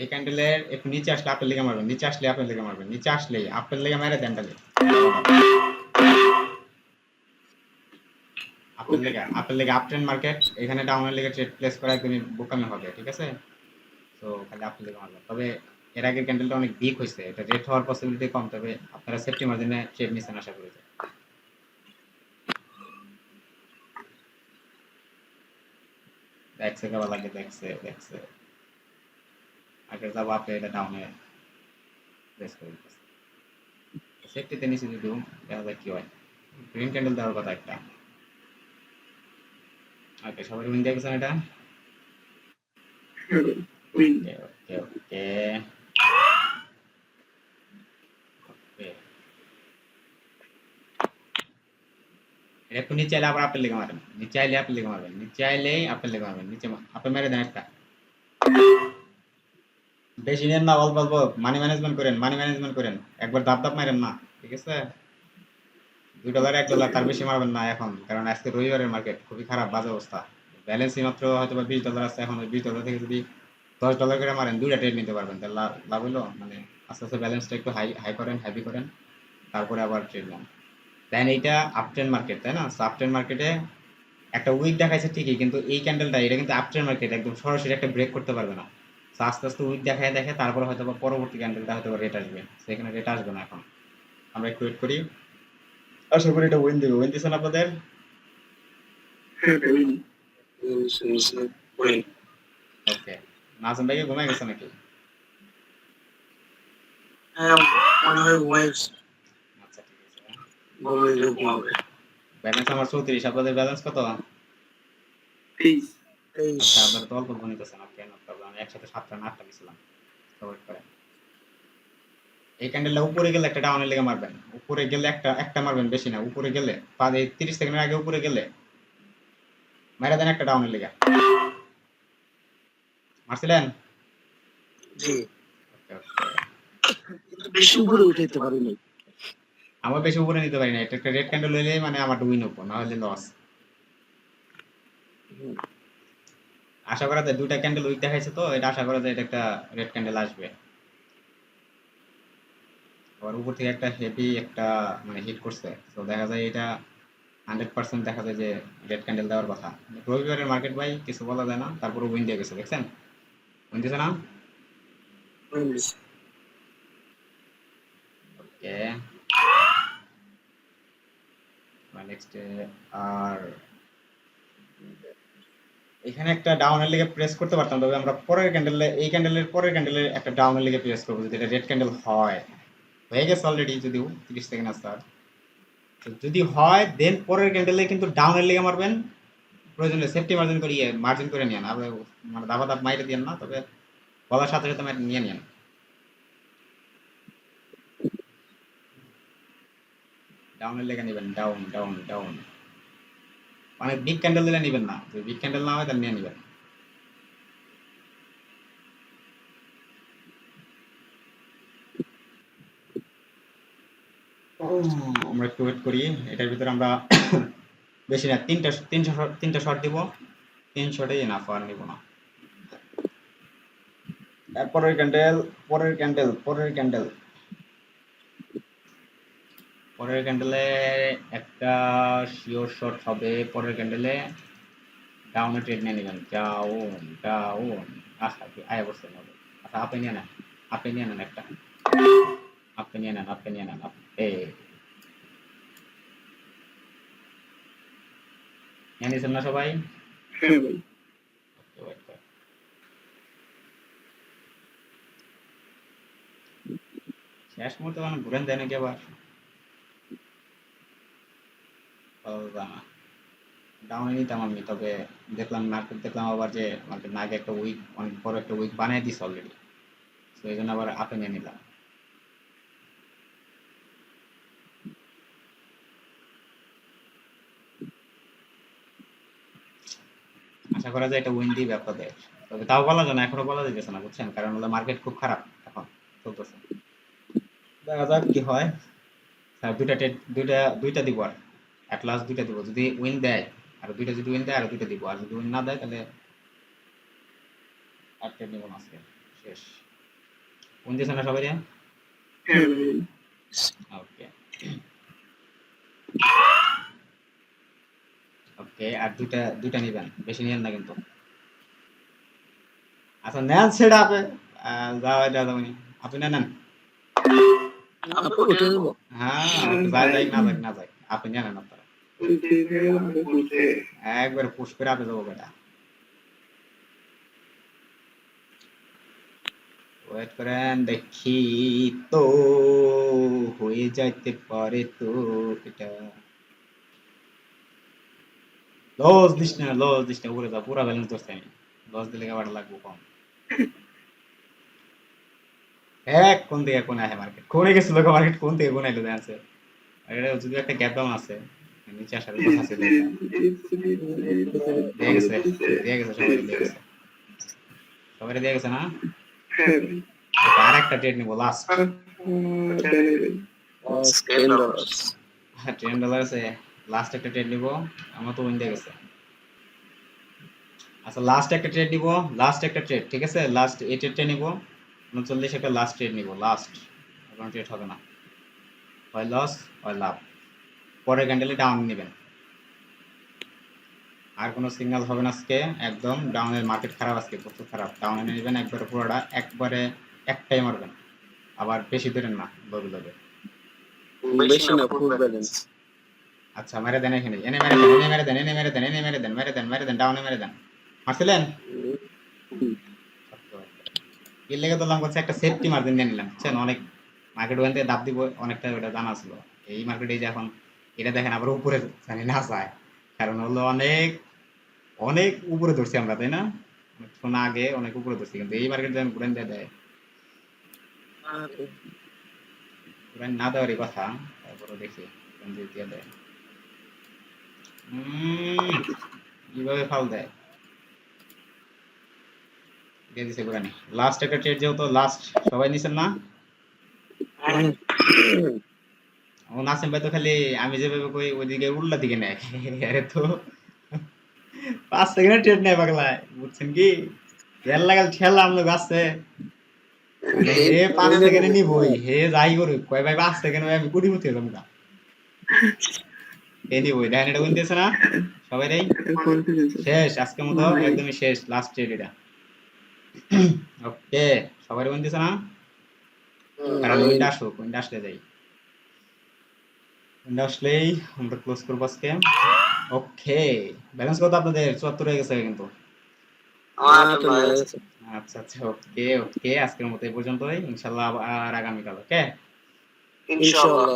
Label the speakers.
Speaker 1: এই ক্যান্ডেলের একটু নিচে আসলে আপেল লেগে মারবেন, নিচে আসলে আপেল লেগে মারবেন, নিচে আসলেই আপেল লেগে মেরে দেন তাহলে আপেল লেগে আপ ট্রেন্ড মার্কেট, এখানে ডাউনের লেগে ট্রেড প্লেস করা একদমই বোকামি হবে, ঠিক আছে? তো খালি আপেল লেগে মারবেন। তবে এর আগের ক্যান্ডেলটা অনেক উইক হয়েছে, এটা রেড হওয়ার পসিবিলিটি কম, তবে আপনারা সেফটি মার্জিনে ট্রেড নিচ্ছেন আশা করি। দেখছে কেবা লাগে, দেখছে দেখছে আগে যাব আপনি এটা ডাউনে প্রেস করে দিতেছে, সেফটিতে নিচে যদি দেখা যায় কি হয়। গ্রিন ক্যান্ডেল দেওয়ার কথা একটা। ওকে, সবাই উইন দেখেছেন এটা? ওকে ওকে ওকে ওকে। এটা একটু নিচে আইলে আবার আপেল লেগে মারেন, নিচে আইলে আপেল লেগে মারবেন, নিচে আইলেই আপেল লেগে মারবেন, নিচে আপেল মেরে দেন একটা। বেশি নেন না, অল্প অল্প মানি ম্যানেজমেন্ট করেন, মানি ম্যানেজমেন্ট করেন, একবার দাপ দাপ মারেন না, ঠিক আছে? $2 $1 তার বেশি মারবেন না এখন, কারণ আজকে রবিবারের মার্কেট খুবই খারাপ, বাজে অবস্থা। ব্যালেন্সই মাত্র হয়তো বা $20 আছে, এখন ওই $20 থেকে যদি $10 করে মারেন, দুইটা ট্রেড নিতে পারবেন, তাহলে লাভ হইলো। মানে আস্তে আস্তে ব্যালেন্সটা একটু হাই হাই করেন, হেভি করেন, তারপরে আবার ট্রেড নেন। দেন এইটা আপট্রেন্ড মার্কেট, তাই না? আপট্রেন্ড মার্কেটে একটা উইক দেখাইছে ঠিকই, কিন্তু এই ক্যান্ডেলটা এটা কিন্তু আপট্রেন্ড মার্কেট, একদম সরাসরি একটা ব্রেক করতে পারবে না। আস্তে আস্তে উইক দেখায় দেখে তারপরে হয়তো বা পরবর্তী ক্যান্ডেলটা হয়তো রেট আসবে, সেখানে রেট আসবে না এখন। আমরা একটু ওয়েট করি, আশা করি এটা উইন দিবে। উইন দিচ্ছেন আপনাদের? ওকে। নাজম ভাই কি ঘুমায় গেছে নাকি? আচ্ছা ঠিক আছে। ব্যালেন্স আমার 34, আপনাদের ব্যালেন্স কত? আচ্ছা, আপনারা তো অল্প ঘুম নিতেছেন, কেন প্রবলেম, আমি একসাথে 7টা না 8টা নিছিলাম। ওয়েট করেন। এই ক্যান্ডেলটা উপরে গেলে একটা ডাউনের লেগে মারবেন, উপরে গেলে একটা একটা মারবেন, বেশি না। উপরে গেলে 30 সেকেন্ডের আগে উপরে গেলে মারা দেন একটা ডাউনের লেগে। মারছিলেন?
Speaker 2: জি।
Speaker 1: ওকে ওকে।
Speaker 2: বেশি উপরে উঠাইতে পারিনি।
Speaker 1: আমার বেশি উপরে নিতে পারি না, এটা একটা রেড ক্যান্ডেল হইলে মানে আমার উইন হবো, না হলে লস। আশা করা যায় দুইটা ক্যান্ডেল উইক দেখাইছে, তো এটা আশা করা যায় এটা একটা রেড ক্যান্ডেল আসবে। আবার উপর থেকে একটা হেভি একটা মানে হিট করছে, তো দেখা যায় এটা 100% দেখা যায় যে রেড ক্যান্ডেল দেওয়ার কথা। রবিবারের মার্কেট ভাই কিছু বলা যায় না, তারপরে উইন দিয়ে গেছে, দেখছেন? উইন দিয়েছে না? ওকে, নেক্সট। আর এখানে একটা ডাউনের লিগে প্রেস করতে পারতাম, তবে আমরা পরের ক্যান্ডেলে, এই ক্যান্ডেলের পরের ক্যান্ডেলে একটা ডাউনের লিগে প্রেস করবো, যদি এটা রেড ক্যান্ডেল হয়। হয়ে গেছে অলরেডি, যদিও 30 সেকেন্ড আছে আর। তো যদি হয় দেন পরের ক্যান্ডেলে কিন্তু ডাউনের লিগে মারবেন, প্রয়োজনে সেফটি মার্জিন করে মার্জিন করে নিয়েন, আবার মানে দাবা দাব মাইরে দিয়েন না, তবে বলার সাথে সাথে নিয়ে নিয়েন। ডাউনের লেগে নেবেন, ডাউন ডাউন ডাউন, মানে বিগ ক্যান্ডেল দিলে নেবেন না, যদি বিগ ক্যান্ডেল না হয় তাহলে নিয়ে নেবেন। আমরা একটু ওয়েট করি, এটার ভিতরে আমরা বেশি না, তিনটা শট দিব, 3 শটে এনাফ, আর নিব না। পরের ক্যান্ডেল, পরের ক্যান্ডেল, পরের ক্যান্ডেল, পরের ক্যান্ডেলে একটা শিওর শট হবে। পরের ক্যান্ডেলে ডাউনে ট্রেড নিয়ে নেবেন, ডাউন ডাউন। আচ্ছা আয়া বসছেন হবে। আচ্ছা আপনি নিয়ে নেন, আপনি নিয়ে নেন একটা, আপনি নিয়ে নেন, আপনি নিয়ে নেন, আপনি নিয়ে নিয়েছেন না সবাই? Wait করেন। শেষ মুহূর্তে মানে ঘুরেন দেয় নাকি আবার? ডাউনে নিতাম আমি, তবে দেখলাম মার্কেট, দেখলাম আবার যে মার্কেট না আগে একটা উইক, অনেক বড় একটা উইক বানিয়ে দিছে অলরেডি, তো এই জন্য আবার আপে নিয়ে নিলাম। আশা করা যায় এটা উইন দিবে আপনাদের, তবে তাও বলা যায় না, এখনো বলা যাইতেছে না, বুঝছেন? কারণ হলো মার্কেট খুব খারাপ এখন চলতেছে। দেখা যাক কি হয়। স্যার দুইটা দুইটা দুইটা দিব, আর অ্যাট লাস্ট দুইটা দিব, যদি উইন দেয় আর দুইটা, যদি উইন দেয় আর দুইটা দিব, আর যদি উইন না দেয় তাহলে আর ট্রেড নিব না আজকে। শেষ কোন দিছে না সবাই
Speaker 2: হ্যাঁ ভাই।
Speaker 1: ওকে ওকে আর দুইটা দুইটা নিবেন বেশি নিয়েন না কিন্তু আচ্ছা নেন সেটা আপনি যাও এটা যাবেনি আপনি নেন নেন
Speaker 2: আপু উঠে যাবো।
Speaker 1: হ্যাঁ ওকে যাই যাই না যাই না যাই আপনি নেন নেন আপনারা একবার পুশ করে আপনি যাবো বেটা ওয়েট করেন দেখি তো হয়ে যাইতে পারে তো এটা লস দিস না উপরে যা পুরা ব্যালেন্স ধরছে আমি লস দিলে আবার লাগবো কম এক কোন দিকে কোন আহে মার্কেট কোনে গেছিল মার্কেট কোন দিকে কোন আইলো আছে এটা যদি একটা গ্যাপ ডাউন আছে নিচে আসার কথা আছে দিয়ে গেছে সবাই দিয়ে গেছে সবাই দিয়ে গেছে না
Speaker 2: হ্যাঁ ভাই।
Speaker 1: আর একটা ট্রেড নিবো লাস্ট $10 আছে লাস্ট একটা ট্রেড নিবো আমার তো উইন দিয়ে গেছে আচ্ছা লাস্ট একটা ট্রেড নিবো লাস্ট একটা ট্রেড ঠিক আছে লাস্ট এই ট্রেডটা নিবো 39 একটা লাস্ট ট্রেড নিবো লাস্ট কোনো ট্রেড হবে না হয় লস হয় লাভ পরের ক্যান্ডেলে ডাউন নেবেন আর কোনো সিগন্যাল হবে না আজকে একদম ডাউনের মার্কেট খারাপ আজকে প্রচুর খারাপ ডাউনে নেবেন একবারে পুরোটা একবারে একটাই মারবেন আবার বেশি ধরেন না লবে লবে
Speaker 2: বেশি না ফুল ব্যালেন্স।
Speaker 1: আচ্ছা মেরে দেন এখানে এনে মেরে দেন এনে মেরে দেন এনে মেরে দেন এনে মেরে দেন ডাউনে মেরে দেন মারছিলেন এর লেগে তো করছে একটা সেফটি মার্জিন নিয়ে নিলাম বুঝছেন অনেক মার্কেট ওখান থেকে দাব দিব অনেকটা ওটা জানা ছিল এই মার্কেটে যে এখন এটা দেখেন আবার উপরে জানি না যায় কারণ হলো অনেক অনেক উপরে ধরছি আমরা তাই না শোনা আগে অনেক উপরে ধরছি কিন্তু এই মার্কেট যখন ঘুরেন দিয়ে দেয় ঘুরেন না দেওয়ারই কথা তারপরে দেখি কোন দিক দিয়ে দেয় কিভাবে ফাল দেয় দিয়ে দিছে ঘুরানি লাস্ট একটা ট্রেড যেহেতু লাস্ট সবাই নিছেন না ও নাসিম ভাই তো খালি আমি যেভাবে কই ওইদিকে উল্টা দিকে নেয় আরে তো 5 সেকেন্ডের ট্রেড নেয় পাগলায় বুঝছেন কি তেল লাগাল ঠেলা আমলো গাছে হে 5 সেকেন্ডে নিবই হে যাই করুক কয় ভাই 5 সেকেন্ড আমি কোটিপতি হলাম না হে নিবই দেখেন এটা কোন দিয়েছে না সবাই রে শেষ আজকের মতো একদমই শেষ লাস্ট ট্রেড এটা ওকে সবাই কোন দিয়েছে না কারণ উইন্ডো আসলে যাই উইন্ডো আসলেই আমরা ক্লোজ করবো আজকে ওকে ব্যালেন্স কত আপনাদের 74 হয়ে গেছে কিন্তু আচ্ছা আচ্ছা ওকে ওকে আজকের মতো এই পর্যন্তই ইনশাআল্লাহ আর আগামীকাল ওকে
Speaker 2: ইনশাআল্লাহ।